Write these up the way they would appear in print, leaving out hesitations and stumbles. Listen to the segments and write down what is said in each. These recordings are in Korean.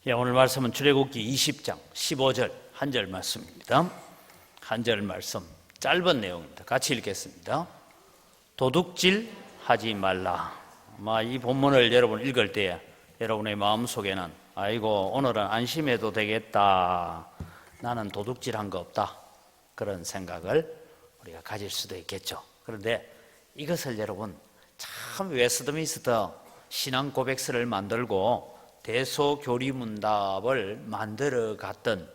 오늘 말씀은 출애굽기 20장 15절 한 절 말씀입니다. 한 절 말씀 짧은 내용입니다. 같이 읽겠습니다. 도둑질 하지 말라. 아마 이 본문을 여러분 읽을 때 여러분의 마음속에는 아이고 오늘은 안심해도 되겠다, 나는 도둑질한 거 없다, 그런 생각을 우리가 가질 수도 있겠죠. 그런데 이것을 여러분 참 웨스트민스터 신앙 고백서를 만들고 대소교리문답을 만들어 갔던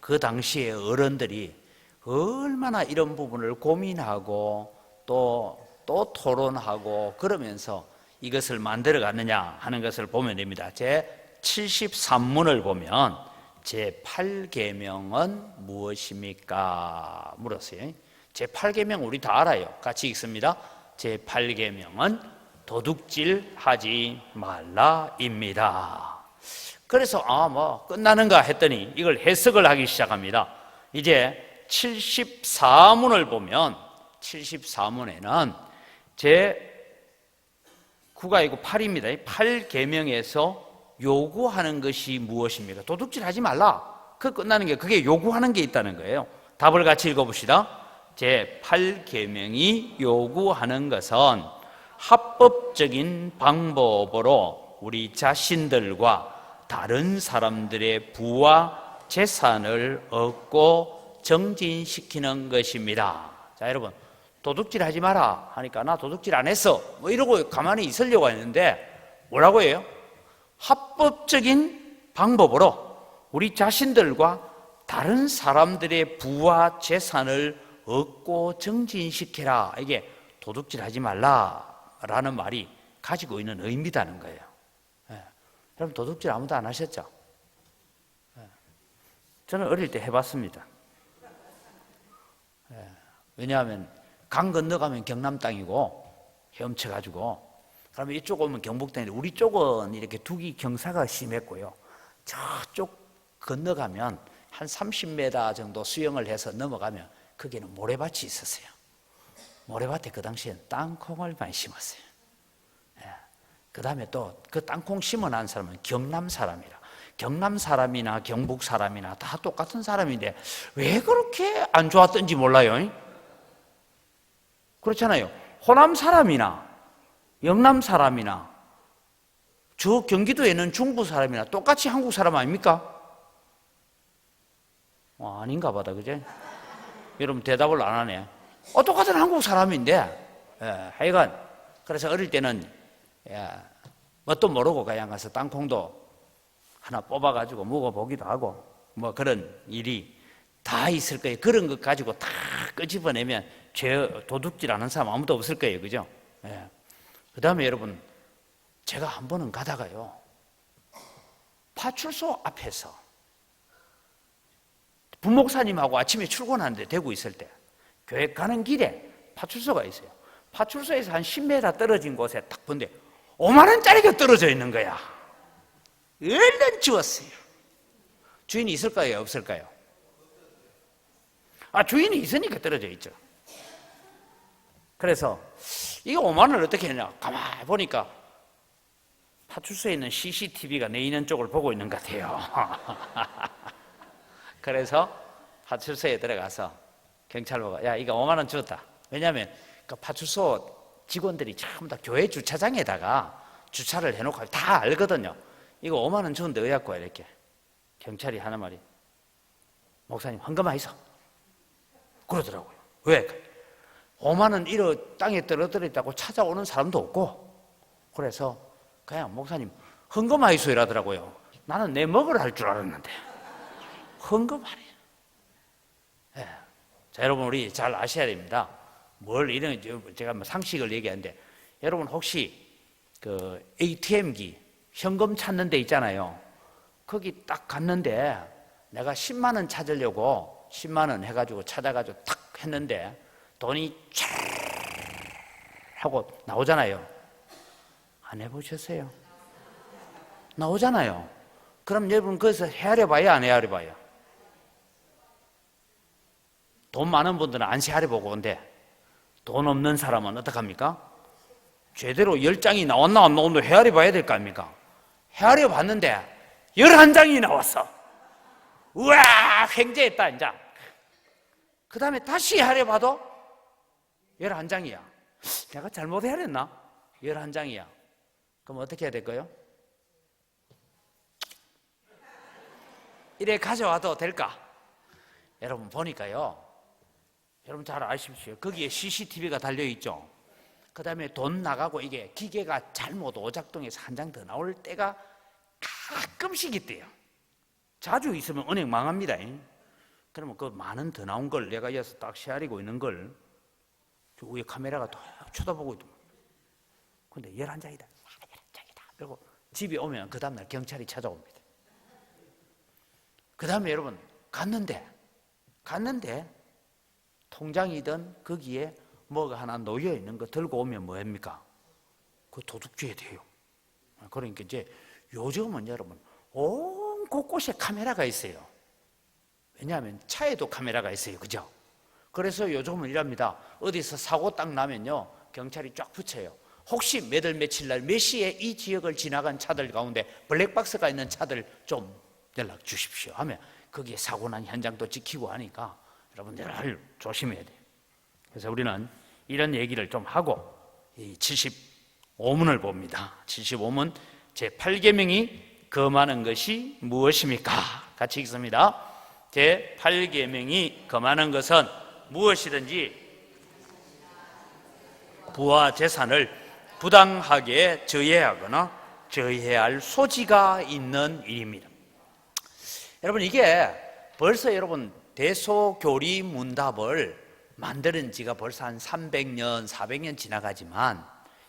그 당시의 어른들이 얼마나 이런 부분을 고민하고 또 토론하고 그러면서 이것을 만들어 갔느냐 하는 것을 보면 됩니다. 제 73문을 보면 제 8계명은 무엇입니까? 물었어요. 제 8계명 우리 다 알아요. 같이 읽습니다. 제 8계명은 도둑질 하지 말라입니다. 그래서 끝나는가 했더니 이걸 해석을 하기 시작합니다. 이제 74문을 보면 74문에는 제 9가 아니고 8입니다. 8계명에서 요구하는 것이 무엇입니까? 도둑질 하지 말라. 끝나는 게 그게 요구하는 게 있다는 거예요. 답을 같이 읽어봅시다. 제 8계명이 요구하는 것은 합법적인 방법으로 우리 자신들과 다른 사람들의 부와 재산을 얻고 정진시키는 것입니다. 자, 여러분, 도둑질 하지 마라 하니까 나 도둑질 안 했어 이러고 가만히 있으려고 했는데 뭐라고 해요? 합법적인 방법으로 우리 자신들과 다른 사람들의 부와 재산을 얻고 정진시켜라. 이게 도둑질 하지 말라라는 말이 가지고 있는 의미다는 거예요. 여러분 도둑질 아무도 안 하셨죠? 저는 어릴 때 해봤습니다. 왜냐하면 강 건너가면 경남 땅이고 헤엄쳐가지고 그러면 이쪽 오면 경북 땅인데 우리 쪽은 이렇게 두기 경사가 심했고요. 저쪽 건너가면 한 30m 정도 수영을 해서 넘어가면 거기는 모래밭이 있었어요. 모래밭에 그 당시엔 땅콩을 많이 심었어요. 그 다음에 또 그 땅콩 심어놓은 사람은 경남 사람이라, 경남 사람이나 경북 사람이나 다 똑같은 사람인데 왜 그렇게 안 좋았던지 몰라요. 그렇잖아요. 호남 사람이나 영남 사람이나 저 경기도에는 중부 사람이나 똑같이 한국 사람 아닙니까? 아닌가 보다, 그제? 여러분 대답을 안 하네. 똑같은 한국 사람인데, 하여간 그래서 어릴 때는 뭣도 모르고 그냥 가서 땅콩도 하나 뽑아가지고 먹어보기도 하고 뭐 그런 일이 다 있을 거예요. 그런 것 가지고 다 끄집어내면 도둑질 하는 사람 아무도 없을 거예요, 그죠? 그 다음에 여러분, 제가 한 번은 가다가요, 파출소 앞에서 부목사님하고 아침에 출근하는데 대구 있을 때 교회 가는 길에 파출소가 있어요. 파출소에서 한 10m 떨어진 곳에 딱 본데 5만 원짜리가 떨어져 있는 거야. 얼른 주웠어요. 주인이 있을까요? 없을까요? 주인이 있으니까 떨어져 있죠. 그래서 이거 5만 원을 어떻게 했냐, 가만히 보니까 파출소에 있는 CCTV가 내 있는 쪽을 보고 있는 것 같아요. 그래서 파출소에 들어가서 경찰 보고, 야, 이거 5만 원 주었다. 왜냐하면 그 파출소 직원들이 전부 다 교회 주차장에다가 주차를 해놓고 다 알거든요. 이거 5만 원 주는데 의약고 이렇게 경찰이 하는 말이, 목사님 헌금하 있어 그러더라고요. 왜? 5만 원 이러 땅에 떨어져 있다고 찾아오는 사람도 없고, 그래서 그냥 목사님 헌금하 있어 이러더라고요. 나는 내 먹으라 할 줄 알았는데 헌금하래. 자, 여러분 우리 잘 아셔야 됩니다. 뭘 이런, 제가 상식을 얘기하는데, 여러분 혹시 그 ATM기 현금 찾는 데 있잖아요. 거기 딱 갔는데 내가 10만 원 찾으려고 10만 원 해가지고 찾아가지고 탁 했는데 돈이 촤 하고 나오잖아요. 안 해보셨어요? 나오잖아요. 그럼 여러분 거기서 헤아려 봐요, 안 헤아려 봐요? 돈 많은 분들은 안 헤아려 보고 온데 돈 없는 사람은 어떡합니까? 제대로 10장이 나왔나 안 나왔나 헤아려 봐야 될 거 아닙니까? 헤아려 봤는데 11장이 나왔어. 우와, 횡재했다. 이제 그 다음에 다시 하려 봐도 11장이야. 내가 잘못 해야했나? 11장이야. 그럼 어떻게 해야 될까요? 이래 가져와도 될까? 여러분 보니까요, 여러분 잘 아십시오. 거기에 CCTV가 달려있죠. 그 다음에 돈 나가고 이게 기계가 잘못 오작동해서 한 장 더 나올 때가 가끔씩 있대요. 자주 있으면 은행 망합니다. 그러면 그 많은 더 나온 걸 내가 여기서 딱 헤아리고 있는 걸 저 위에 카메라가 딱 쳐다보고 있더만. 근데 11장이다. 11장이다. 그리고 집에 오면 그 다음날 경찰이 찾아옵니다. 그 다음에 여러분 갔는데 통장이든 거기에 뭐가 하나 놓여 있는 거 들고 오면 뭐합니까? 그 도둑죄 돼요. 그러니까 이제 요즘은 여러분 온 곳곳에 카메라가 있어요. 왜냐하면 차에도 카메라가 있어요. 그죠? 그래서 요즘은 이랍니다. 어디서 사고 딱 나면요, 경찰이 쫙 붙여요. 혹시 몇 월 며칠 날 몇 시에 이 지역을 지나간 차들 가운데 블랙박스가 있는 차들 좀 연락 주십시오 하면 거기에 사고 난 현장도 지키고 하니까 여러분들 조심해야 돼요. 그래서 우리는 이런 얘기를 좀 하고 이 75문을 봅니다. 75문 제8계명이 금하는 것이 무엇입니까? 같이 읽습니다. 제8계명이 금하는 것은 무엇이든지 부와 재산을 부당하게 저해하거나 저해할 소지가 있는 일입니다. 여러분 이게 벌써 여러분 대소교리문답을 만드는 지가 벌써 한 300년, 400년 지나가지만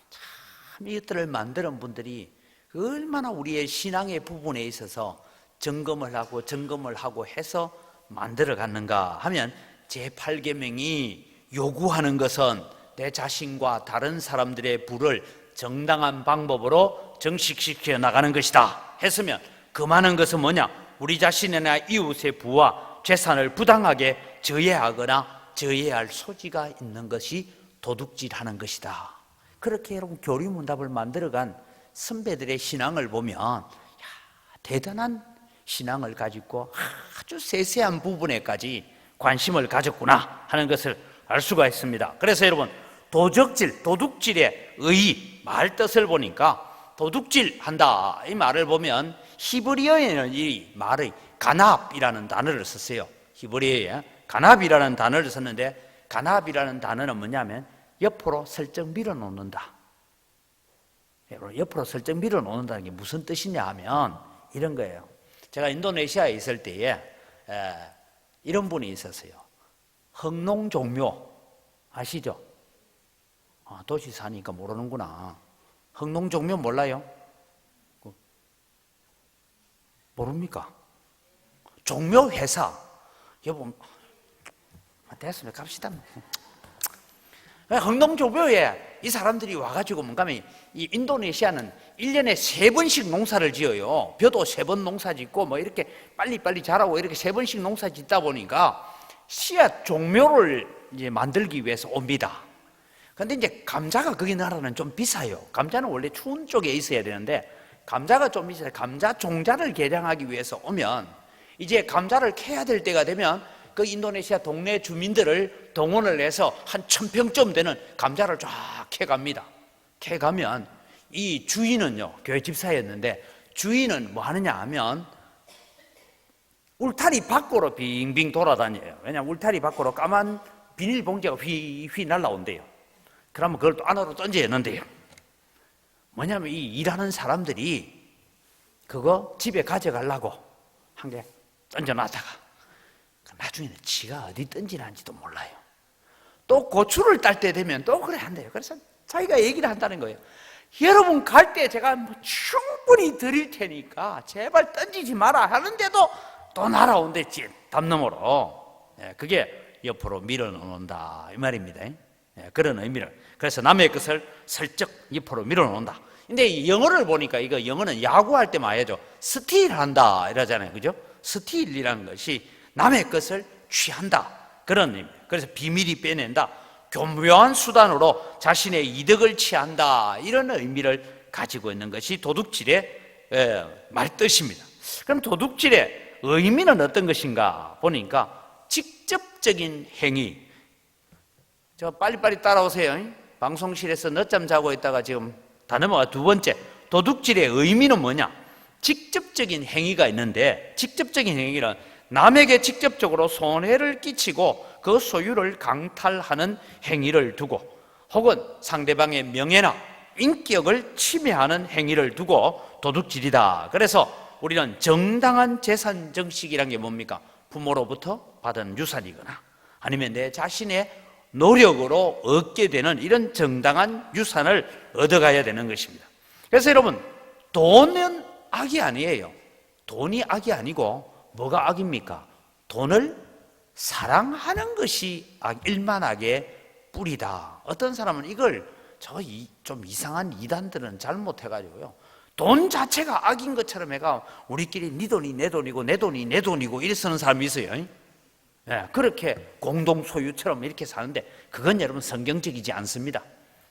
참 이것들을 만드는 분들이 얼마나 우리의 신앙의 부분에 있어서 점검을 하고 해서 만들어 갔는가 하면 제8계명이 요구하는 것은 내 자신과 다른 사람들의 부를 정당한 방법으로 정식시켜 나가는 것이다 했으면 금하는 것은 뭐냐? 우리 자신이나 이웃의 부와 재산을 부당하게 저해하거나 저해할 소지가 있는 것이 도둑질하는 것이다. 그렇게 여러분 교리문답을 만들어간 선배들의 신앙을 보면 대단한 신앙을 가지고 아주 세세한 부분에까지 관심을 가졌구나 하는 것을 알 수가 있습니다. 그래서 여러분 도둑질의 의 말 뜻을 보니까 도둑질한다 이 말을 보면 히브리어에는 이 말의 간압이라는 단어를 썼어요. 히브리어에 간압이라는 단어를 썼는데 간압이라는 단어는 뭐냐면 옆으로 슬쩍 밀어놓는다. 옆으로 슬쩍 밀어놓는다는 게 무슨 뜻이냐 하면 이런 거예요. 제가 인도네시아에 있을 때에 이런 분이 있었어요. 흑농종묘 아시죠? 도시 사니까 모르는구나. 흑농종묘 몰라요? 모릅니까? 종묘회사. 여보, 됐으면 갑시다. 흑농종묘에 이 사람들이 와가지고 뭔가 이 인도네시아는 1년에 3번씩 농사를 지어요. 벼도 3번 농사 짓고 뭐 이렇게 빨리빨리 자라고 이렇게 3번씩 농사 짓다 보니까 씨앗 종묘를 이제 만들기 위해서 옵니다. 근데 이제 감자가 거기 나라는 좀 비싸요. 감자는 원래 추운 쪽에 있어야 되는데 감자가 좀 비싸요. 감자 종자를 개량하기 위해서 오면 이제 감자를 캐야 될 때가 되면 그 인도네시아 동네 주민들을 동원을 해서 한 1000평쯤 되는 감자를 쫙 캐갑니다. 캐가면 이 주인은요, 교회 집사였는데 주인은 뭐 하느냐 하면 울타리 밖으로 빙빙 돌아다녀요. 왜냐하면 울타리 밖으로 까만 비닐봉지가 휘휘 날라온대요. 그러면 그걸 또 안으로 던져야 하는데요. 뭐냐면 이 일하는 사람들이 그거 집에 가져가려고 한 개 던져놨다가 나중에는 지가 어디 던지는지도 몰라요. 또 고추를 딸 때 되면 또 그래 한대요. 그래서 자기가 얘기를 한다는 거예요. 여러분 갈 때 제가 뭐 충분히 드릴 테니까 제발 던지지 마라 하는데도 또 날아온대, 담 너머로. 그게 옆으로 밀어놓는다 이 말입니다. 그런 의미를. 그래서 남의 것을 슬쩍 옆으로 밀어놓는다. 근데 영어를 보니까 이거 영어는 야구할 때 말이죠. 스틸한다 이러잖아요. 그죠? 스틸이라는 것이 남의 것을 취한다 그런 의미입니다. 그래서 비밀이 빼낸다, 교묘한 수단으로 자신의 이득을 취한다 이런 의미를 가지고 있는 것이 도둑질의 말뜻입니다. 그럼 도둑질의 의미는 어떤 것인가 보니까 직접적인 행위. 저 빨리빨리 따라오세요. 방송실에서 늦잠 자고 있다가 지금 다 넘어가. 두 번째, 도둑질의 의미는 뭐냐? 직접적인 행위가 있는데, 직접적인 행위는 남에게 직접적으로 손해를 끼치고 그 소유를 강탈하는 행위를 두고, 혹은 상대방의 명예나 인격을 침해하는 행위를 두고 도둑질이다. 그래서 우리는 정당한 재산 증식이란 게 뭡니까? 부모로부터 받은 유산이거나 아니면 내 자신의 노력으로 얻게 되는 이런 정당한 유산을 얻어가야 되는 것입니다. 그래서 여러분, 돈은 악이 아니에요. 돈이 악이 아니고 뭐가 악입니까? 돈을 사랑하는 것이 일만악의 뿌리다. 어떤 사람은 이걸 좀 이상한 이단들은 잘못해가지고요, 돈 자체가 악인 것처럼 해가 우리끼리 네 돈이 내 돈이고 내 돈이 내 돈이고 이래 쓰는 사람이 있어요. 예, 그렇게 공동 소유처럼 이렇게 사는데 그건 여러분 성경적이지 않습니다.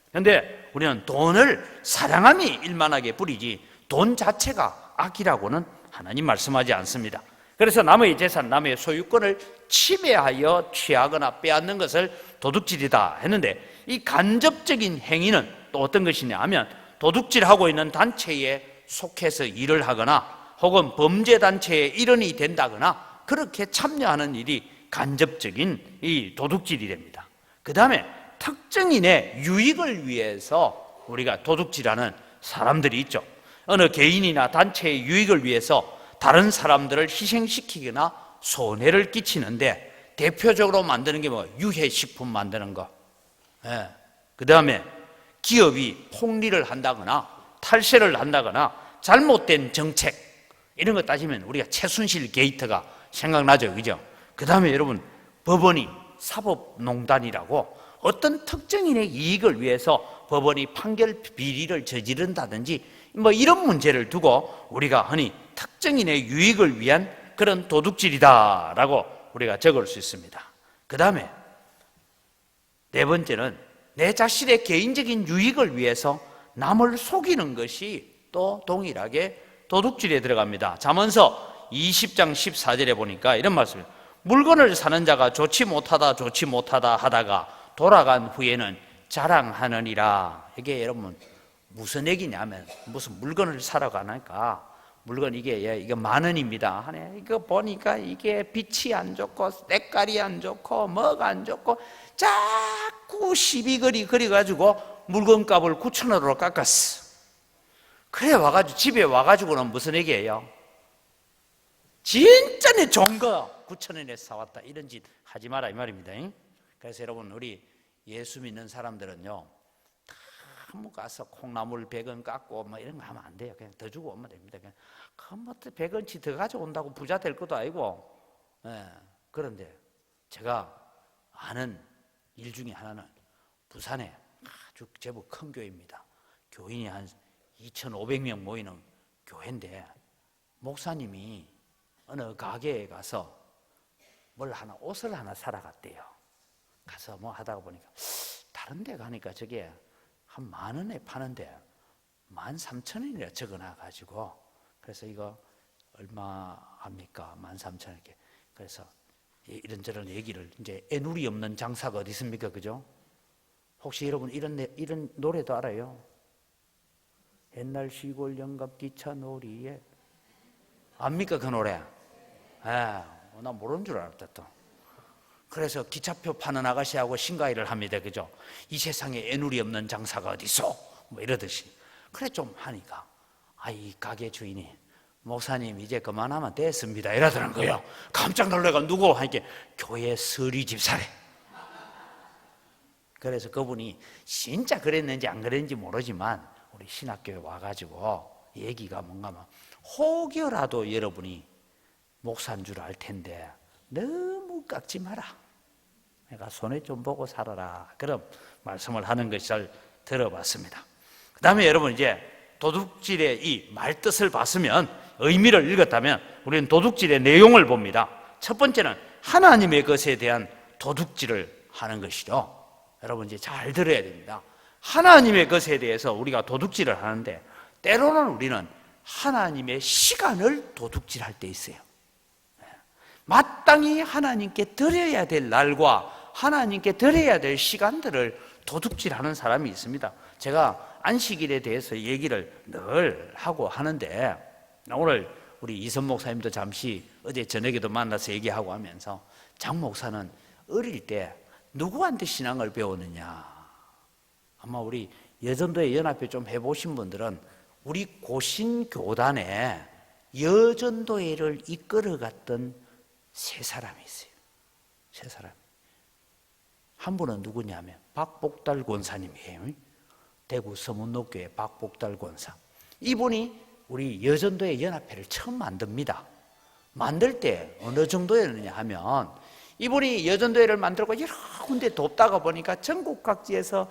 그런데 우리는 돈을 사랑함이 일만하게 뿌리지 돈 자체가 악이라고는 하나님 말씀하지 않습니다. 그래서 남의 재산, 남의 소유권을 침해하여 취하거나 빼앗는 것을 도둑질이다 했는데, 이 간접적인 행위는 또 어떤 것이냐 하면 도둑질하고 있는 단체에 속해서 일을 하거나 혹은 범죄단체의 일원이 된다거나 그렇게 참여하는 일이 간접적인 이 도둑질이 됩니다. 그 다음에 특정인의 유익을 위해서 우리가 도둑질하는 사람들이 있죠. 어느 개인이나 단체의 유익을 위해서 다른 사람들을 희생시키거나 손해를 끼치는데 대표적으로 만드는 게 뭐 유해식품 만드는 거. 예. 그 다음에 기업이 폭리를 한다거나 탈세를 한다거나 잘못된 정책 이런 거 따지면 우리가 최순실 게이트가 생각나죠, 그죠? 그 다음에 여러분, 법원이 사법농단이라고 어떤 특정인의 이익을 위해서 법원이 판결 비리를 저지른다든지 뭐 이런 문제를 두고 우리가 흔히 특정인의 유익을 위한 그런 도둑질이다라고 우리가 적을 수 있습니다. 그 다음에 네 번째는 내 자신의 개인적인 유익을 위해서 남을 속이는 것이 또 동일하게 도둑질에 들어갑니다. 잠언서 20장 14절에 보니까 이런 말씀이에요. 물건을 사는 자가 좋지 못하다 하다가 돌아간 후에는 자랑하느니라. 이게 여러분 무슨 얘기냐면, 무슨 물건을 사러 가니까 물건 이게 10,000원입니다 하네. 이거 보니까 이게 빛이 안 좋고 때깔이 안 좋고 뭐가 안 좋고 자꾸 시비거리 그래가지고 물건값을 9,000원으로 깎았어. 그래 와가지고 집에 와가지고는 무슨 얘기예요? 진짜 내 좋은 거 9,000원에 사왔다 이런 짓 하지 마라 이 말입니다. 그래서 여러분, 우리 예수 믿는 사람들은요, 뭐 가서 콩나물 100원 깎고 뭐 이런 거 하면 안 돼요. 그냥 더 주고 오면 됩니다. 그냥 뭐 100원치 더 가져온다고 부자 될 것도 아니고. 예. 그런데 제가 아는 일 중에 하나는 부산에 아주 제법 큰 교회입니다. 교인이 한 2,500명 모이는 교회인데 목사님이 어느 가게에 가서 옷을 하나 사러 갔대요. 가서 뭐 하다가 보니까 다른 데 가니까 저게 한 10,000원에 파는데 13,000원이라 적어놔가지고, 그래서 이거 얼마 합니까? 13,000원 이렇게. 그래서 이런저런 얘기를, 이제 애누리 없는 장사가 어디 있습니까? 그죠? 혹시 여러분 이런 노래도 알아요? 옛날 시골 영감 기차 놀이에, 압니까 그 노래? 나 모르는 줄 알았다 또. 그래서 기차표 파는 아가씨하고 신가위를 합니다. 그죠? 이 세상에 애누리 없는 장사가 어디 있어? 뭐 이러듯이. 그래 좀 하니까 이 가게 주인이 목사님 이제 그만하면 됐습니다 이러더라는 거예요. 깜짝 놀래가 누구 하니까 교회 서리 집사래. 그래서 그분이 진짜 그랬는지 안 그랬는지 모르지만 우리 신학교에 와가지고 얘기가 뭔가 하면 혹여라도 여러분이 목사인 줄 알 텐데 너무 깎지 마라. 내가 손에 좀 보고 살아라. 그런 말씀을 하는 것을 들어봤습니다. 그 다음에 여러분, 이제 도둑질의 이 말뜻을 봤으면, 의미를 읽었다면 우리는 도둑질의 내용을 봅니다. 첫 번째는 하나님의 것에 대한 도둑질을 하는 것이죠. 여러분 이제 잘 들어야 됩니다. 하나님의 것에 대해서 우리가 도둑질을 하는데 때로는 우리는 하나님의 시간을 도둑질할 때 있어요. 마땅히 하나님께 드려야 될 날과 하나님께 드려야 될 시간들을 도둑질하는 사람이 있습니다. 제가 안식일에 대해서 얘기를 늘 하고 하는데, 오늘 우리 이선 목사님도 잠시 어제 저녁에도 만나서 얘기하고 하면서, 장 목사는 어릴 때 누구한테 신앙을 배웠느냐? 아마 우리 여전도의 연합회 좀 해보신 분들은 우리 고신교단에 여전도회를 이끌어갔던 세 사람이 있어요. 세 사람. 한 분은 누구냐면 박복달 권사님이에요. 대구 서문로교회 박복달 권사. 이분이 우리 여전도의 연합회를 처음 만듭니다. 만들 때 어느 정도였느냐 하면, 이분이 여전도회를 만들고 여러 군데 돕다가 보니까 전국 각지에서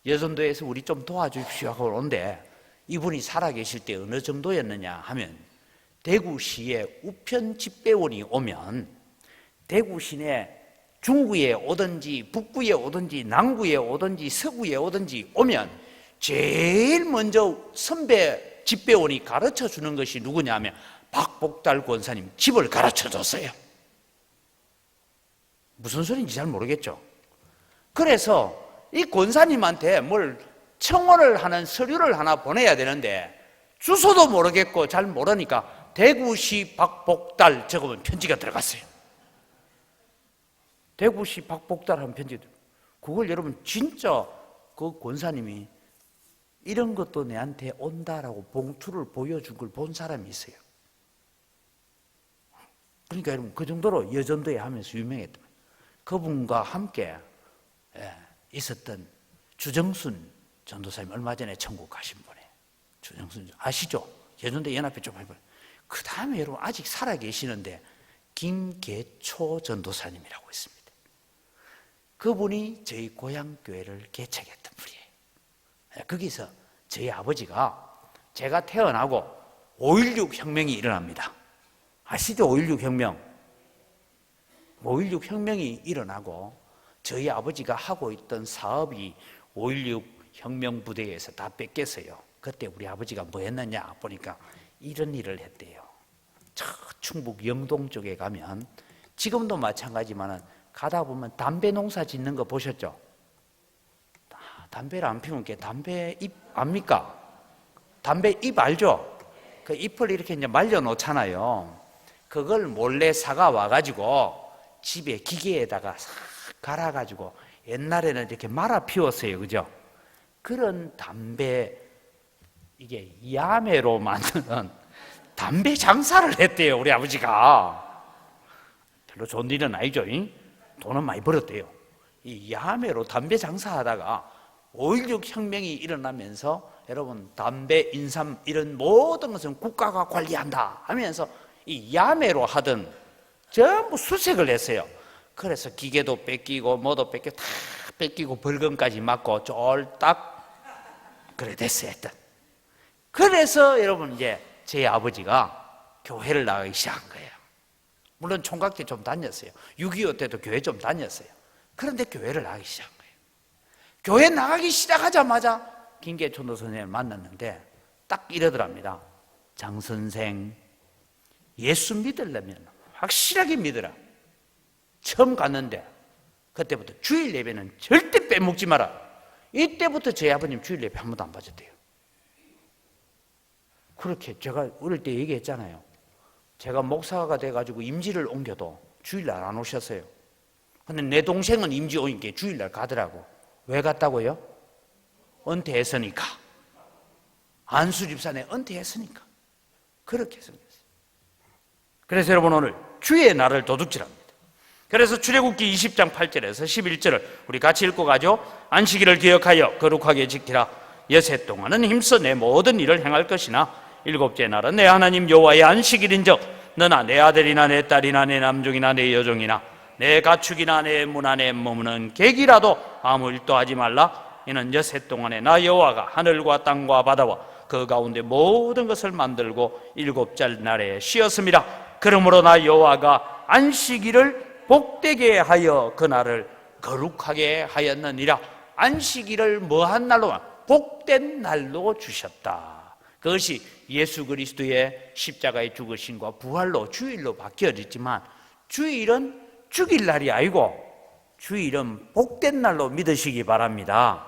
여전도회에서 우리 좀 도와주십시오 하고 오는데, 이분이 살아계실 때 어느 정도였느냐 하면, 대구시에 우편 집배원이 오면 대구 시내 중구에 오든지 북구에 오든지 남구에 오든지 서구에 오든지 오면 제일 먼저 선배 집배원이 가르쳐 주는 것이 누구냐 하면 박복달 권사님 집을 가르쳐 줬어요. 무슨 소리인지 잘 모르겠죠. 그래서 이 권사님한테 뭘 청원을 하는 서류를 하나 보내야 되는데 주소도 모르겠고 잘 모르니까 대구시 박복달 적으면 편지가 들어갔어요. 대구시 박복달 하면 편지. 그걸 여러분 진짜 그 권사님이 이런 것도 내한테 온다라고 봉투를 보여준 걸 본 사람이 있어요. 그러니까 여러분 그 정도로 여전도회 하면서 유명했던 그분과 함께 있었던 주정순 전도사님, 얼마 전에 천국 가신 분이에요. 주정순 아시죠? 여전도회 연합회 좀 해봐요. 그 다음에 여러분 아직 살아계시는데 김계초 전도사님이라고 있습니다. 그분이 저희 고향교회를 개척했던 분이에요. 거기서 저희 아버지가, 제가 태어나고 5.16 혁명이 일어납니다. 아시죠? 5.16 혁명. 5.16 혁명이 일어나고 저희 아버지가 하고 있던 사업이 5.16 혁명 부대에서 다 뺏겼어요. 그때 우리 아버지가 뭐 했느냐 보니까 이런 일을 했대요. 저 충북 영동 쪽에 가면 지금도 마찬가지지만 가다 보면 담배 농사 짓는 거 보셨죠? 담배를 안 피우면 담배 잎 압니까? 담배 잎 알죠? 그 잎을 이렇게 이제 말려 놓잖아요. 그걸 몰래 사가 와가지고 집에 기계에다가 싹 갈아가지고 옛날에는 이렇게 말아 피웠어요. 그죠? 그런 담배, 이게 야매로 만드는 담배 장사를 했대요. 우리 아버지가. 별로 좋은 일은 아니죠. 돈은 많이 벌었대요. 이 야매로 담배 장사하다가 5.16 혁명이 일어나면서 여러분 담배, 인삼 이런 모든 것은 국가가 관리한다 하면서 이 야매로 하던 전부 수색을 했어요. 그래서 기계도 뺏기고 뭐도 뺏기고 다 뺏기고 벌금까지 맞고 쫄딱 그래 됐어요. 했던. 그래서 여러분 이제 제 아버지가 교회를 나가기 시작한 거예요. 물론 총각 때 좀 다녔어요. 6.25 때도 교회 좀 다녔어요. 그런데 교회를 나가기 시작한 거예요. 교회 나가기 시작하자마자 김계촌도 선생님을 만났는데 딱 이러더랍니다. 장 선생, 예수 믿으려면 확실하게 믿어라. 처음 갔는데 그때부터 주일 예배는 절대 빼먹지 마라. 이때부터 저희 아버님 주일 예배 한 번도 안 빠졌대요. 그렇게 제가 어릴 때 얘기했잖아요. 제가 목사가 돼가지고 임지를 옮겨도 주일날 안 오셨어요. 근데 내 동생은 임지 오니까 주일날 가더라고. 왜 갔다고요? 은퇴했으니까. 안수 집사네 은퇴했으니까. 그렇게 생겼어요. 그래서 여러분 오늘 주의 날을 도둑질합니다. 그래서 출애굽기 20장 8절에서 11절을 우리 같이 읽고 가죠. 안식일을 기억하여 거룩하게 지키라. 여세 동안은 힘써 내 모든 일을 행할 것이나 일곱째 날은 내 하나님 여호와의 안식일인즉 너나 내 아들이나 내 딸이나 내 남종이나 내 여종이나 내 가축이나 내 무나 내 머무는 객이라도 아무 일도 하지 말라. 이는 여세 동안에 나 여호와가 하늘과 땅과 바다와 그 가운데 모든 것을 만들고 일곱째 날에 쉬었습니다. 그러므로 나 여호와가 안식일을 복되게 하여 그날을 거룩하게 하였느니라. 안식일을 뭐한 날로? 복된 날로 주셨다. 그것이 예수 그리스도의 십자가의 죽으심과 부활로 주일로 바뀌어졌지만 주일은 죽일 날이 아니고 주일은 복된 날로 믿으시기 바랍니다.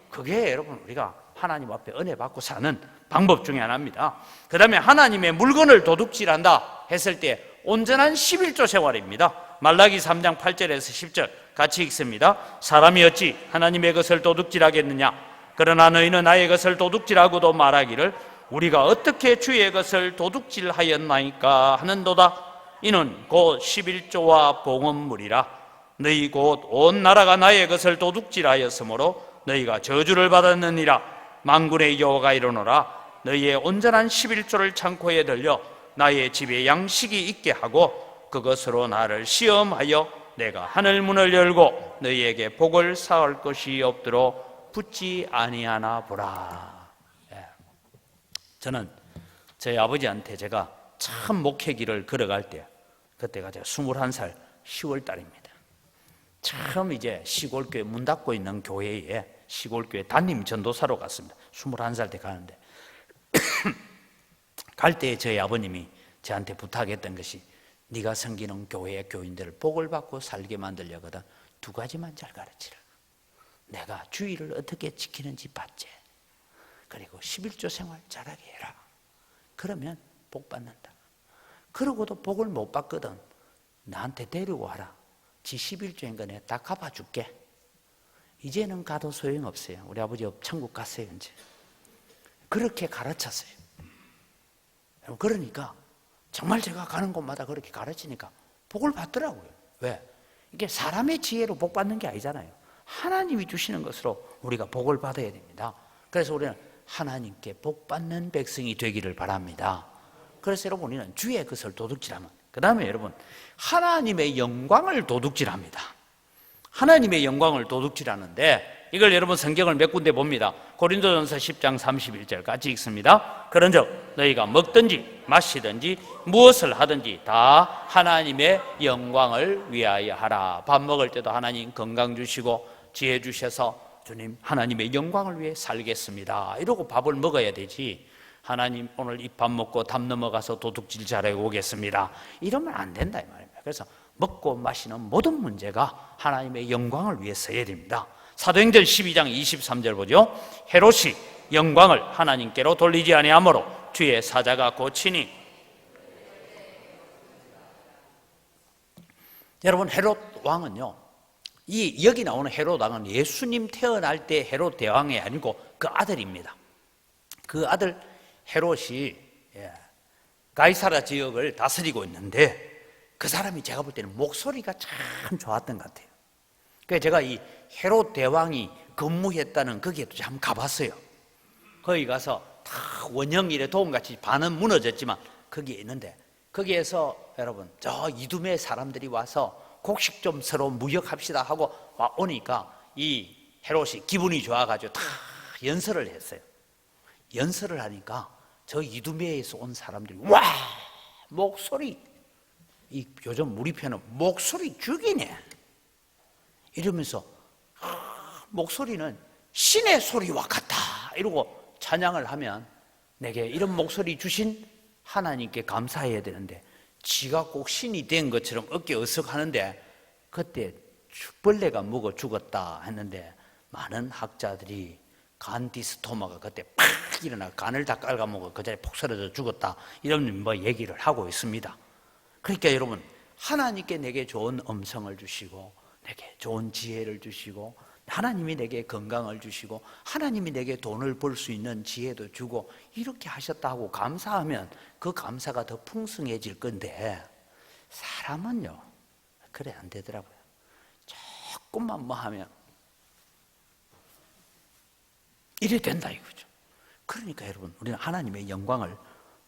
그게 여러분 우리가 하나님 앞에 은혜 받고 사는 방법 중에 하나입니다. 그 다음에 하나님의 물건을 도둑질한다 했을 때 온전한 11조 생활입니다. 말라기 3장 8절에서 10절 같이 읽습니다. 사람이 어찌 하나님의 것을 도둑질하겠느냐? 그러나 너희는 나의 것을 도둑질하고도 말하기를 우리가 어떻게 주의 것을 도둑질하였나이까 하는도다. 이는 곧 11조와 봉헌물이라. 너희 곧 온 나라가 나의 것을 도둑질하였으므로 너희가 저주를 받았느니라. 만군의 여호와가 이르노라. 너희의 온전한 11조를 창고에 들려 나의 집에 양식이 있게 하고 그것으로 나를 시험하여 내가 하늘 문을 열고 너희에게 복을 쌓을 것이 없도록 붙지 아니하나 보라. 저는 저희 아버지한테 제가 참 목회길을 걸어갈 때 그때가 제가 21살 10월 달입니다. 처음 이제 시골교회 문 닫고 있는 교회에 시골교회 담임 전도사로 갔습니다. 21살 때 가는데 갈 때 저희 아버님이 저한테 부탁했던 것이 네가 섬기는 교회의 교인들을 복을 받고 살게 만들려거든 두 가지만 잘 가르치라. 내가 주의를 어떻게 지키는지 봤지. 그리고 11조 생활 잘하게 해라. 그러면 복 받는다. 그러고도 복을 못 받거든 나한테 데리고 와라. 지 11조인 거 내가 다 갚아줄게. 이제는 가도 소용없어요. 우리 아버지 천국 갔어요 이제. 그렇게 가르쳤어요. 그러니까 정말 제가 가는 곳마다 그렇게 가르치니까 복을 받더라고요. 왜? 이게 사람의 지혜로 복 받는 게 아니잖아요. 하나님이 주시는 것으로 우리가 복을 받아야 됩니다. 그래서 우리는 하나님께 복 받는 백성이 되기를 바랍니다. 그래서 여러분 우리는 주의 것을 도둑질하면 그 다음에 여러분 하나님의 영광을 도둑질합니다. 하나님의 영광을 도둑질하는데 이걸 여러분 성경을 몇 군데 봅니다. 고린도전서 10장 31절 같이 읽습니다. 그런즉 너희가 먹든지 마시든지 무엇을 하든지 다 하나님의 영광을 위하여 하라. 밥 먹을 때도 하나님 건강 주시고 지혜 주셔서 주님 하나님의 영광을 위해 살겠습니다 이러고 밥을 먹어야 되지. 하나님 오늘 이 밥 먹고 담 넘어가서 도둑질 잘하고 오겠습니다 이러면 안 된다 이 말입니다. 그래서 먹고 마시는 모든 문제가 하나님의 영광을 위해 써야 됩니다. 사도행전 12장 23절 보죠. 헤롯이 영광을 하나님께로 돌리지 아니하므로 주의 사자가 고치니. 여러분 헤롯 왕은요 이 여기 나오는 헤롯 왕은 예수님 태어날 때 헤롯 대왕이 아니고 그 아들입니다. 그 아들 헤롯이 가이사라 지역을 다스리고 있는데 그 사람이 제가 볼 때는 목소리가 참 좋았던 것 같아요. 그래서 제가 이 헤롯 대왕이 근무했다는 거기에도 한번 가봤어요. 거기 가서 다 원형일에 도움같이 반은 무너졌지만 거기에 있는데 거기에서 여러분 저 이두메 사람들이 와서 곡식 좀 서로 무역합시다 하고 오니까 이 헤롯이 기분이 좋아가지고 다 연설을 했어요. 연설을 하니까 저 이두메에서 온 사람들이 와 목소리 이 요즘 우리 편은 목소리 죽이네 이러면서 목소리는 신의 소리와 같다 이러고 찬양을 하면 내게 이런 목소리 주신 하나님께 감사해야 되는데 지가 꼭 신이 된 것처럼 어깨 으쓱하는데 그때 벌레가 먹어 죽었다 했는데 많은 학자들이 간 디스토마가 그때 팍 일어나 간을 다 깔아먹어 그 자리에 폭 쓰러져 죽었다 이런 뭐 얘기를 하고 있습니다. 그러니까 여러분 하나님께 내게 좋은 음성을 주시고 내게 좋은 지혜를 주시고 하나님이 내게 건강을 주시고 하나님이 내게 돈을 벌 수 있는 지혜도 주고 이렇게 하셨다고 감사하면 그 감사가 더 풍성해질 건데 사람은요 그래 안 되더라고요. 조금만 뭐 하면 이래 된다 이거죠. 그러니까 여러분 우리는 하나님의 영광을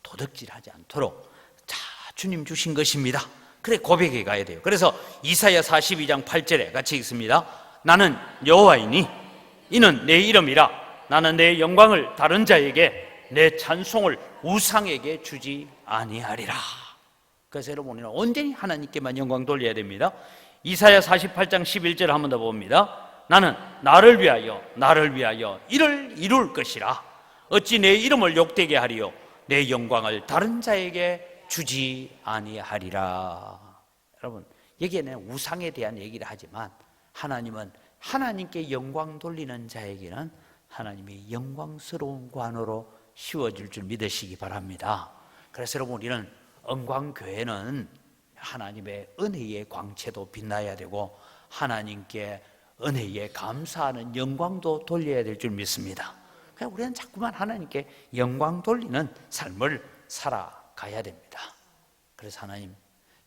도둑질하지 않도록 자 주님 주신 것입니다. 그래 고백해 가야 돼요. 그래서 이사야 42장 8절에 같이 읽습니다. 나는 여호와이니 이는 내 이름이라. 나는 내 영광을 다른 자에게 내 찬송을 우상에게 주지 아니하리라. 그래서 여러분 우리는 온전히 하나님께만 영광 돌려야 됩니다. 이사야 48장 11절 한 번 더 봅니다. 나는 나를 위하여 이를 이룰 것이라. 어찌 내 이름을 욕되게 하리요 내 영광을 다른 자에게 주지 아니하리라. 여러분, 여기에는 우상에 대한 얘기를 하지만 하나님은 하나님께 영광 돌리는 자에게는 하나님이 영광스러운 관으로 씌워줄 줄 믿으시기 바랍니다. 그래서 여러분, 우리는 은광교회는 하나님의 은혜의 광채도 빛나야 되고 하나님께 은혜에 감사하는 영광도 돌려야 될 줄 믿습니다. 그래서 우리는 자꾸만 하나님께 영광 돌리는 삶을 살아가야 됩니다. 그래서 하나님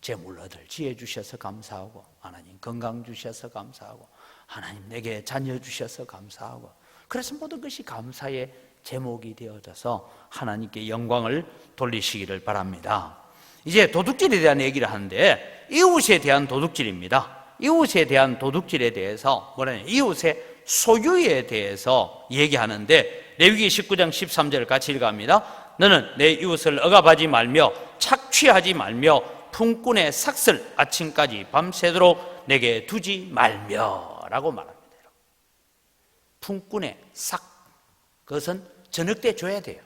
재물 얻을 지혜 주셔서 감사하고, 하나님 건강 주셔서 감사하고, 하나님 내게 자녀 주셔서 감사하고, 그래서 모든 것이 감사의 제목이 되어져서 하나님께 영광을 돌리시기를 바랍니다. 이제 도둑질에 대한 얘기를 하는데 이웃에 대한 도둑질입니다. 이웃에 대한 도둑질에 대해서 뭐냐면 이웃의 소유에 대해서 얘기하는데 레위기 19장 13절을 같이 읽어갑니다. 너는 내 이웃을 억압하지 말며 착취하지 말며 품꾼의 삭슬 아침까지 밤새도록 내게 두지 말며 라고 말합니다. 품꾼의 삭, 그것은 저녁 때 줘야 돼요.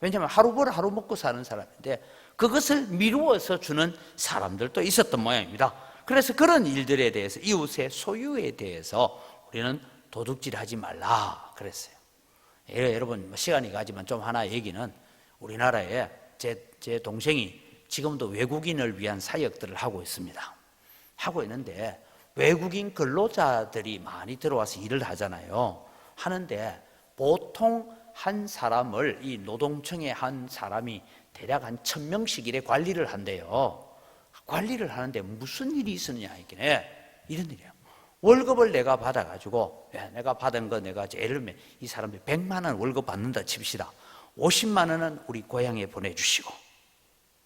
왜냐하면 하루 벌어 하루 먹고 사는 사람인데 그것을 미루어서 주는 사람들도 있었던 모양입니다. 그래서 그런 일들에 대해서 이웃의 소유에 대해서 우리는 도둑질하지 말라 그랬어요. 여러분 시간이 가지만 좀 하나 얘기는, 우리나라에 제 동생이 지금도 외국인을 위한 사역들을 하고 있습니다. 하고 있는데 외국인 근로자들이 많이 들어와서 일을 하잖아요. 하는데 보통 한 사람을, 이 노동청의 한 사람이 대략 한 1000명씩 일에 관리를 한대요. 관리를 하는데 무슨 일이 있었냐 이게 이런 일이에요. 월급을 내가 받아가지고, 내가 받은 거 내가 예를 들면 이 사람이 100만 원 월급 받는다 칩시다. 50만 원은 우리 고향에 보내주시고,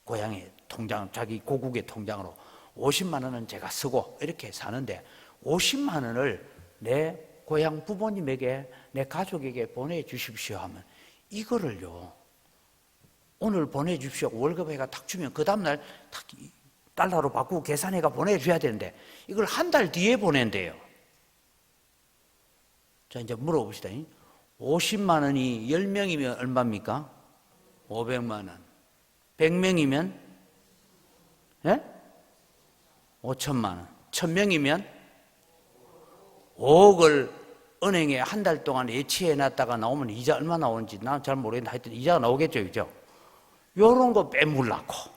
고향의 통장, 자기 고국의 통장으로 50만 원은 제가 쓰고 이렇게 사는데 50만 원을 내 고향 부모님에게, 내 가족에게 보내주십시오 하면 이거를요, 오늘 보내주십시오 월급에가 딱 주면 그 다음날 딱 달러로 바꾸고 계산해가 보내줘야 되는데 이걸 한 달 뒤에 보낸대요. 자, 이제 물어봅시다. 50만 원이 10명이면 얼마입니까? 500만 원. 100명이면 5천만 원. 1000명이면 5억을 은행에 한 달 동안 예치해 놨다가 나오면 이자 얼마 나오는지 난 잘 모르겠는데 하여튼 이자가 나오겠죠, 그죠? 요런 거 빼물라고.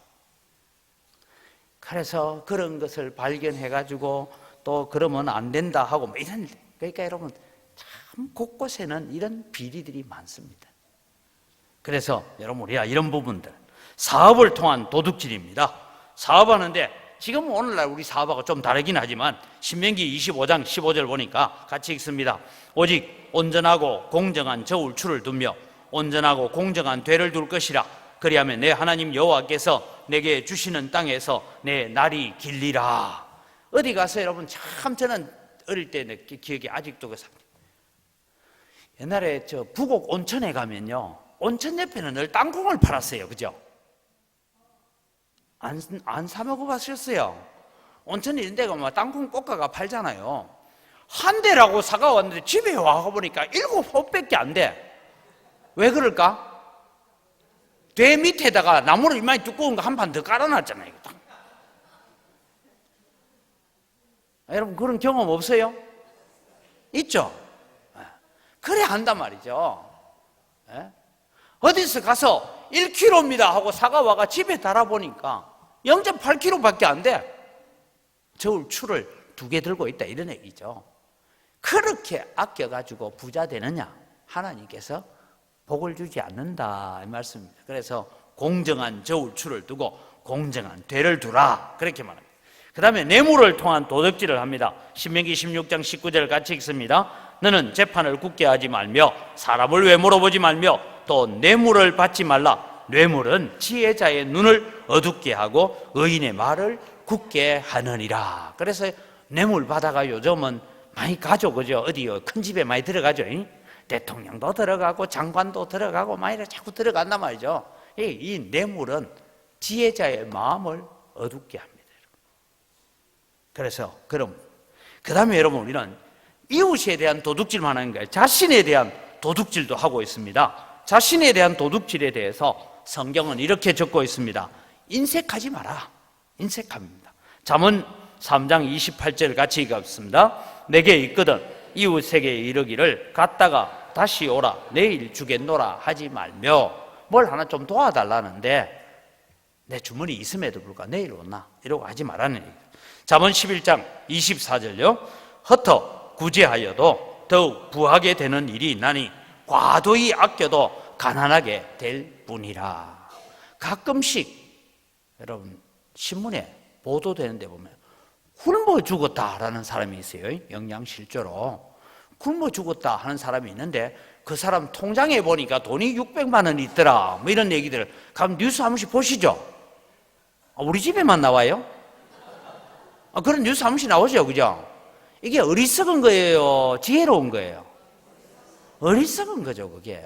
그래서 그런 것을 발견해가지고 또 그러면 안 된다 하고 뭐 이런, 그러니까 여러분 참 곳곳에는 이런 비리들이 많습니다. 그래서 여러분 우리가 이런 부분들, 사업을 통한 도둑질입니다. 사업하는데 지금 오늘날 우리 사업하고 좀 다르긴 하지만 신명기 25장 15절 보니까 같이 읽습니다. 오직 온전하고 공정한 저울추를 두며 온전하고 공정한 되를 둘 것이라. 그리하면 내 하나님 여호와께서 내게 주시는 땅에서 내 날이 길리라. 어디 가서 여러분 참 저는 어릴 때 기억이 아직도 옛날에 저 부곡 온천에 가면요, 온천 옆에는 늘 땅콩을 팔았어요. 그죠? 안 사 먹어봤었어요. 온천 이런 데 가면 땅콩 꽂아가 팔잖아요. 한 대라고 사가 왔는데 집에 와가 보니까 7홉밖에 안 돼. 왜 그럴까? 대 밑에다가 나무를 이만히 두꺼운 거 한 판 더 깔아놨잖아요. 여러분 그런 경험 없어요? 있죠? 그래 한단 말이죠. 어디서 가서 1kg입니다 하고 사가 와가 집에 달아보니까 0.8kg밖에 안 돼. 저울추를 2개 들고 있다 이런 얘기죠. 그렇게 아껴가지고 부자 되느냐? 하나님께서 복을 주지 않는다 이 말씀입니다. 그래서 공정한 저울추를 두고 공정한 되를 두라 그렇게 말합니다. 그 다음에 뇌물을 통한 도둑질을 합니다. 신명기 16장 19절 같이 읽습니다. 너는 재판을 굳게 하지 말며 사람을 외모로 보지 말며 또 뇌물을 받지 말라. 뇌물은 지혜자의 눈을 어둡게 하고 의인의 말을 굳게 하느니라. 그래서 뇌물 받아가 요즘은 많이 가죠, 그죠? 어디요? 큰 집에 많이 들어가죠. 대통령도 들어가고 장관도 들어가고 많이 자꾸 들어간단 말이죠. 이 뇌물은 지혜자의 마음을 어둡게 합니다. 그래서 그럼 그 다음에 여러분 우리는 이웃에 대한 도둑질만 하는 거예요. 자신에 대한 도둑질도 하고 있습니다. 자신에 대한 도둑질에 대해서 성경은 이렇게 적고 있습니다. 인색하지 마라. 인색합니다. 잠언 3장 28절 같이 읽었습니다. 내게 있거든 이웃에게 이르기를 갔다가 다시 오라 내일 주겠노라 하지 말며. 뭘 하나 좀 도와달라는데 내 주머니 있음에도 불구하고 내일 오나 이러고 하지 말라는 얘기예요. 잠언 11장 24절요. 흩어 구제하여도 더욱 부하게 되는 일이 있나니 과도히 아껴도 가난하게 될 뿐이라. 가끔씩 여러분 신문에 보도되는 데 보면 굶어 죽었다라는 사람이 있어요. 영양실조로 굶어 죽었다 하는 사람이 있는데 그 사람 통장에 보니까 돈이 600만 원이 있더라 뭐 이런 얘기들 가면 뉴스 한 번씩 보시죠. 우리 집에만 나와요? 그런 뉴스 한 번씩 나오죠, 그죠? 이게 어리석은 거예요, 지혜로운 거예요? 어리석은 거죠, 그게.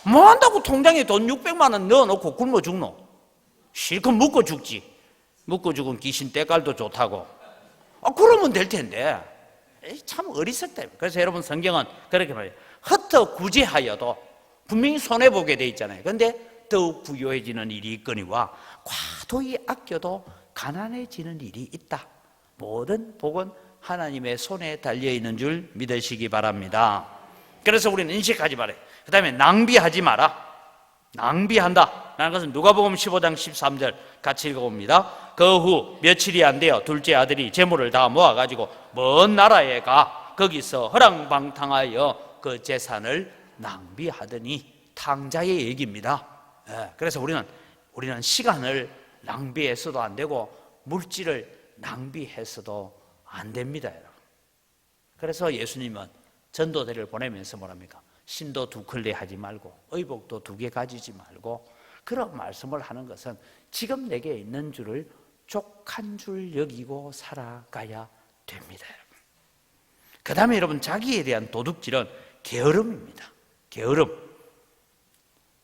뭐 한다고 통장에 돈 600만 원 넣어놓고 굶어 죽노? 실컷 묵고 죽지. 묵고 죽은 귀신 때깔도 좋다고. 그러면 될 텐데. 참 어리석다. 그래서 여러분 성경은 그렇게 말해요. 흩어 구제하여도 분명히 손해보게 돼 있잖아요. 그런데 더욱 부유해지는 일이 있거니와 과도히 아껴도 가난해지는 일이 있다. 모든 복은 하나님의 손에 달려있는 줄 믿으시기 바랍니다. 그래서 우리는 인식하지 말아요. 그 다음에 낭비하지 마라. 낭비한다 라는 것은 누가복음 15장 13절 같이 읽어봅니다. 그 후 며칠이 안 되어 둘째 아들이 재물을 다 모아가지고 먼 나라에 가 거기서 허랑방탕하여 그 재산을 낭비하더니 탕자의 얘기입니다. 그래서 우리는 시간을 낭비해서도 안 되고 물질을 낭비해서도 안 됩니다, 여러분. 그래서 예수님은 전도대를 보내면서 뭐랍니까? 신도 2컬레 하지 말고 의복도 2개 가지지 말고 그런 말씀을 하는 것은 지금 내게 있는 줄을 족한 줄 여기고 살아가야 됩니다, 여러분. 그 다음에 여러분 자기에 대한 도둑질은 게으름입니다. 게으름.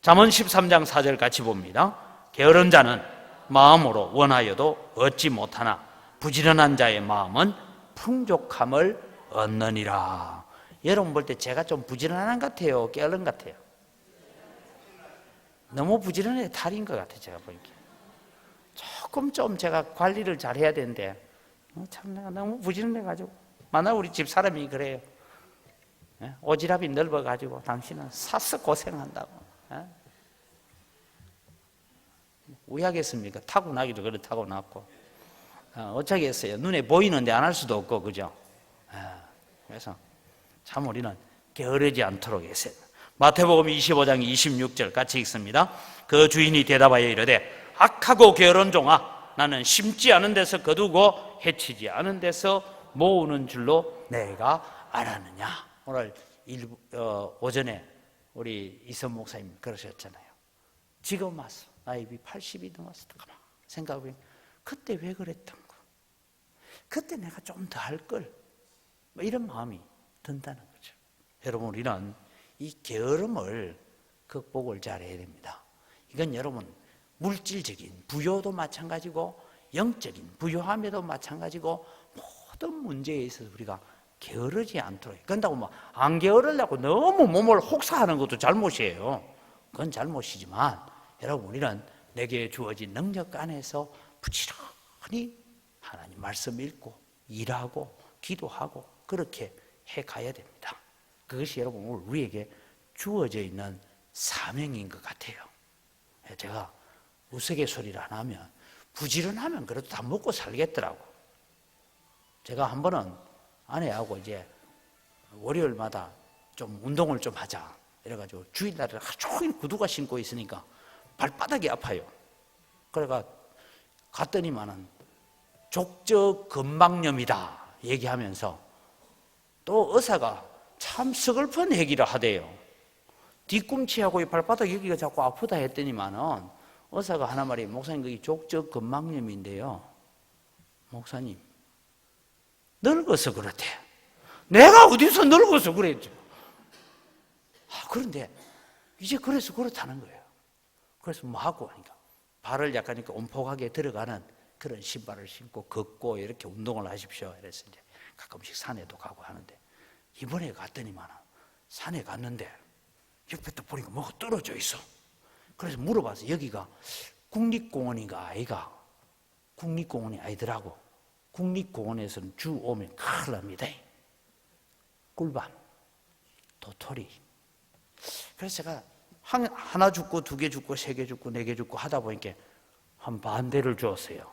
잠언 13장 4절 같이 봅니다. 게으른 자는 마음으로 원하여도 얻지 못하나 부지런한 자의 마음은 풍족함을 얻느니라. 여러분 볼 때 제가 좀 부지런한 것 같아요? 게으른 것 같아요? 너무 부지런해 탈인 것 같아요, 제가 보니까. 조금 좀 제가 관리를 잘 해야 되는데 참 내가 너무 부지런해가지고. 만약 우리 집 사람이 그래요. 오지랖이 넓어가지고 당신은 사서 고생한다고. 우야겠습니까? 타고나기도 그래 타고났고 어쩌겠어요. 눈에 보이는데 안 할 수도 없고, 그죠? 그래서 참 우리는 게으르지 않도록 했어요. 마태복음 25장 26절 같이 읽습니다. 그 주인이 대답하여 이르되 악하고 게으른 종아 나는 심지 않은 데서 거두고 해치지 않은 데서 모으는 줄로 내가 알았느냐. 오늘 오전에 우리 이선 목사님 그러셨잖아요. 지금 와서 나이 80이 넘었을 때 가만 생각해보면 그때 왜 그랬던 거, 그때 내가 좀 더 할 걸, 뭐 이런 마음이 든다는 거죠. 여러분 우리는 이 게으름을 극복을 잘해야 됩니다. 이건 여러분 물질적인 부여도 마찬가지고 영적인 부유함에도 마찬가지고 모든 문제에 있어서 우리가 게으르지 않도록. 그런다고 뭐 안 게으르려고 너무 몸을 혹사하는 것도 잘못이에요. 그건 잘못이지만 여러분 우리는 내게 주어진 능력 안에서 부지런히 하나님 말씀 읽고 일하고 기도하고 그렇게 해가야 됩니다. 그것이 여러분 오늘 우리에게 주어져 있는 사명인 것 같아요. 제가 우스갯소리를 안 하면 부지런하면 그래도 다 먹고 살겠더라고. 제가 한 번은 아내하고 이제 월요일마다 좀 운동을 좀 하자 이래가지고 주일날에 하루 종일 구두가 신고 있으니까 발바닥이 아파요. 그래가 갔더니만은 족저 근막염이다 얘기하면서 또 의사가 참 서글픈 얘기를 하대요. 뒤꿈치하고 이 발바닥 여기가 자꾸 아프다 했더니만은 의사가 하나 말이 목사님 그게 족저 근막염인데요. 목사님 늙어서 그렇대. 내가 어디서 늙어서 그랬죠. 그런데 이제 그래서 그렇다는 거예요. 그래서 뭐 하고 하니까 발을 약간 이렇게 온폭하게 들어가는 그런 신발을 신고 걷고 이렇게 운동을 하십시오. 그래서 이제 가끔씩 산에도 가고 하는데 이번에 갔더니만 산에 갔는데 옆에 딱 보니까 뭐가 떨어져 있어. 그래서 물어봐서 여기가 국립공원인가 아이가? 국립공원이 아니더라고. 국립공원에서는 주 오면 큰일 납니다. 꿀밤, 도토리. 그래서 제가 하나 죽고 2개 죽고 3개 죽고 4개 죽고 하다 보니까 한 반대를 주었어요.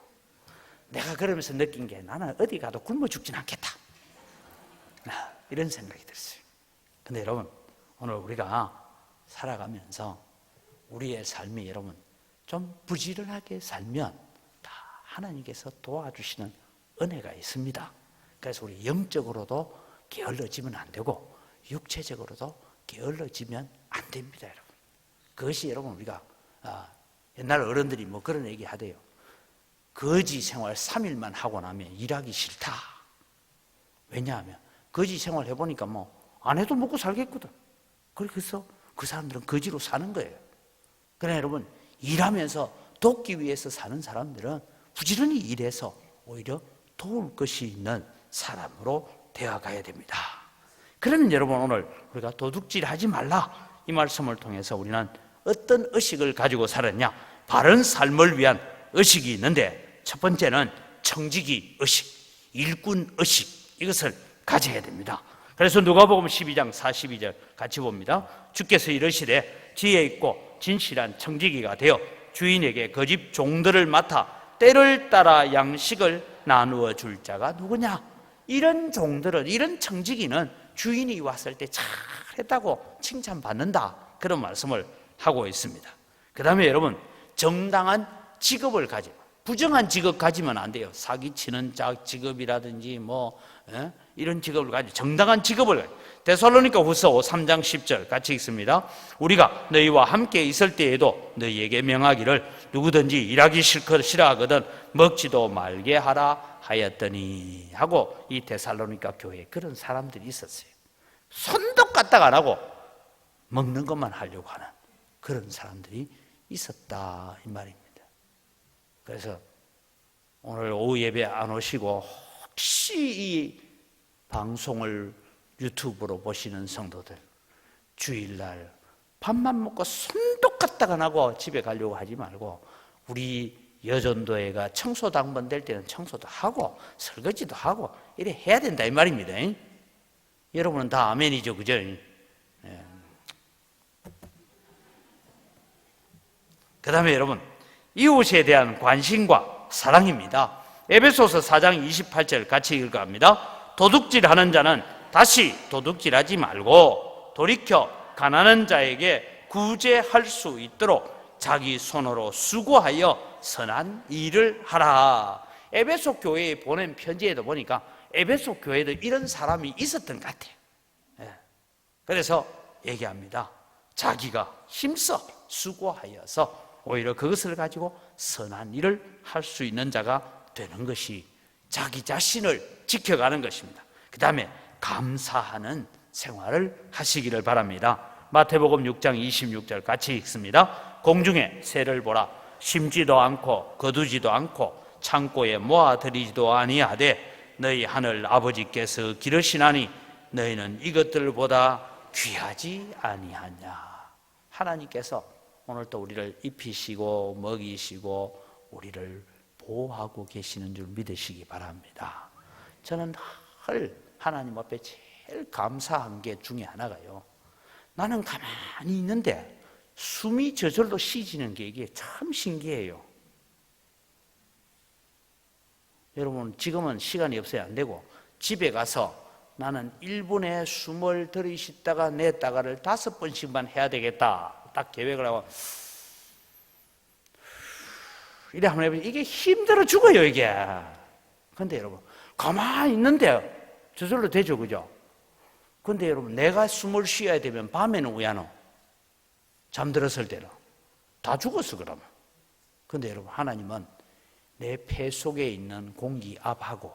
내가 그러면서 느낀 게 나는 어디 가도 굶어 죽진 않겠다. 이런 생각이 들었어요. 근데 여러분, 오늘 우리가 살아가면서 우리의 삶이 여러분 좀 부지런하게 살면 다 하나님께서 도와주시는 은혜가 있습니다. 그래서 우리 영적으로도 게을러지면 안 되고 육체적으로도 게을러지면 안 됩니다, 여러분. 그것이 여러분 우리가 옛날 어른들이 뭐 그런 얘기 하대요. 거지 생활 3일만 하고 나면 일하기 싫다. 왜냐하면 거지 생활 해보니까 뭐 안 해도 먹고 살겠거든. 그래서 그 사람들은 거지로 사는 거예요. 그러나 여러분, 일하면서 돕기 위해서 사는 사람들은 부지런히 일해서 오히려 도울 것이 있는 사람으로 되어가야 됩니다. 그러면 여러분, 오늘 우리가 도둑질하지 말라 이 말씀을 통해서 우리는 어떤 의식을 가지고 살았냐? 바른 삶을 위한 의식이 있는데, 첫 번째는 청지기 의식, 일꾼 의식, 이것을 가져야 됩니다. 그래서 누가복음 12장 42절 같이 봅니다. 주께서 이르시되 지혜 있고 진실한 청지기가 되어 주인에게 그 집 종들을 맡아 때를 따라 양식을 나누어 줄 자가 누구냐? 이런 종들은, 이런 청지기는 주인이 왔을 때 잘했다고 칭찬받는다, 그런 말씀을 하고 있습니다. 그 다음에 여러분, 정당한 직업을 가지고, 부정한 직업 가지면 안 돼요. 사기치는 직업이라든지 이런 직업을 가지고 정당한 직업을 가지고. 데살로니가 후서 3장 10절 같이 읽습니다. 우리가 너희와 함께 있을 때에도 너희에게 명하기를 누구든지 일하기 싫어하거든 먹지도 말게 하라 하였더니 하고, 이 데살로니가 교회에 그런 사람들이 있었어요. 손도 까딱 안 하고 먹는 것만 하려고 하는 그런 사람들이 있었다, 이 말입니다. 그래서 오늘 오후 예배 안 오시고 혹시 이 방송을 유튜브로 보시는 성도들, 주일날 밥만 먹고 손도 까딱 안 하고 집에 가려고 하지 말고, 우리 여전도회가 청소 당번 될 때는 청소도 하고 설거지도 하고 이래 해야 된다, 이 말입니다. 여러분은 다 아멘이죠, 그죠? 그 다음에 여러분, 이웃에 대한 관심과 사랑입니다. 에베소서 4장 28절 같이 읽어갑니다. 도둑질하는 자는 다시 도둑질하지 말고 돌이켜 가난한 자에게 구제할 수 있도록 자기 손으로 수고하여 선한 일을 하라. 에베소 교회에 보낸 편지에도 보니까 에베소 교회도 이런 사람이 있었던 것 같아요. 그래서 얘기합니다. 자기가 힘써 수고하여서 오히려 그것을 가지고 선한 일을 할 수 있는 자가 되는 것이 자기 자신을 지켜가는 것입니다. 그 다음에 감사하는 생활을 하시기를 바랍니다. 마태복음 6장 26절 같이 읽습니다. 공중에 새를 보라. 심지도 않고 거두지도 않고 창고에 모아들이지도 아니하되 너희 하늘 아버지께서 기르시나니 너희는 이것들보다 귀하지 아니하냐. 하나님께서 오늘 또 우리를 입히시고 먹이시고 우리를 보호하고 계시는 줄 믿으시기 바랍니다. 저는 늘 하나님 앞에 제일 감사한 게 중에 하나가요, 나는 가만히 있는데 숨이 저절로 쉬지는 게 이게 참 신기해요. 여러분, 지금은 시간이 없어야 안 되고 집에 가서 나는 1분에 숨을 들이쉬다가 냈다가를 5번씩만 해야 되겠다 딱 계획을 하고 이래 한번 해보세요. 이게 힘들어 죽어요, 이게. 근데 여러분, 가만히 있는데 저절로 되죠, 그죠? 근데 여러분, 내가 숨을 쉬어야 되면 밤에는 왜 안 와? 잠들었을 때는 다 죽었어, 그러면. 근데 여러분, 하나님은 내 폐 속에 있는 공기압하고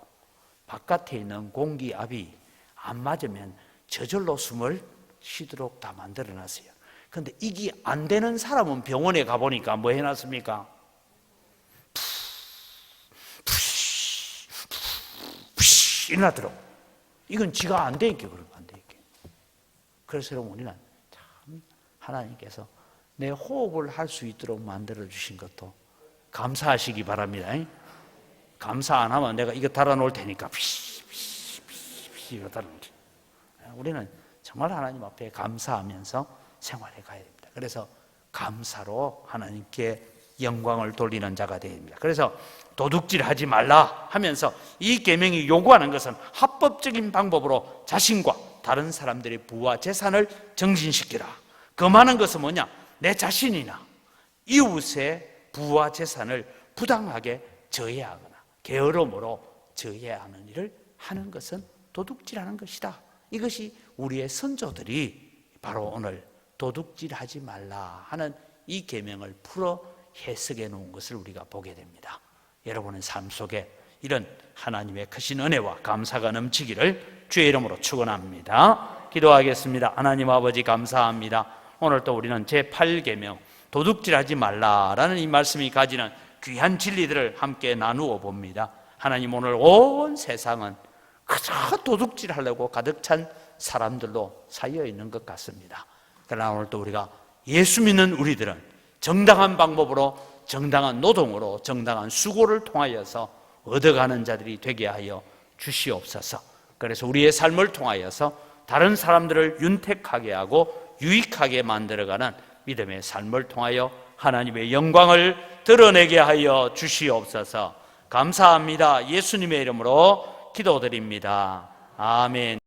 바깥에 있는 공기압이 안 맞으면 저절로 숨을 쉬도록 다 만들어 놨어요. 근데 이게 안 되는 사람은 병원에 가보니까 뭐 해놨습니까? 일어나더라고. 이건 지가 안 되니까 그런 거 안 되니까. 그래서 여러분, 우리는 참 하나님께서 내 호흡을 할 수 있도록 만들어 주신 것도 감사하시기 바랍니다. 감사 안 하면 내가 이거 달아놓을 테니까 이거 달아놓을 테니까. 우리는 정말 하나님 앞에 감사하면서 생활해 가야 됩니다. 그래서 감사로 하나님께 영광을 돌리는 자가 되어야 됩니다. 그래서 도둑질하지 말라 하면서 이 계명이 요구하는 것은 합법적인 방법으로 자신과 다른 사람들의 부와 재산을 정진시키라. 그 많은 것은 뭐냐? 내 자신이나 이웃의 부와 재산을 부당하게 저해하거나 게으름으로 저해하는 일을 하는 것은 도둑질하는 것이다. 이것이 우리의 선조들이 바로 오늘 도둑질하지 말라 하는 이 계명을 풀어 해석해 놓은 것을 우리가 보게 됩니다. 여러분의 삶 속에 이런 하나님의 크신 은혜와 감사가 넘치기를 주의 이름으로 축원합니다. 기도하겠습니다. 하나님 아버지 감사합니다. 오늘 또 우리는 제8계명 도둑질하지 말라라는 이 말씀이 가지는 귀한 진리들을 함께 나누어 봅니다. 하나님, 오늘 온 세상은 그저 도둑질하려고 가득 찬 사람들로 쌓여 있는 것 같습니다. 그러나 오늘 또 우리가 예수 믿는 우리들은 정당한 방법으로, 정당한 노동으로, 정당한 수고를 통하여서 얻어가는 자들이 되게 하여 주시옵소서. 그래서 우리의 삶을 통하여서 다른 사람들을 윤택하게 하고 유익하게 만들어가는 믿음의 삶을 통하여 하나님의 영광을 드러내게 하여 주시옵소서. 감사합니다. 예수님의 이름으로 기도드립니다. 아멘.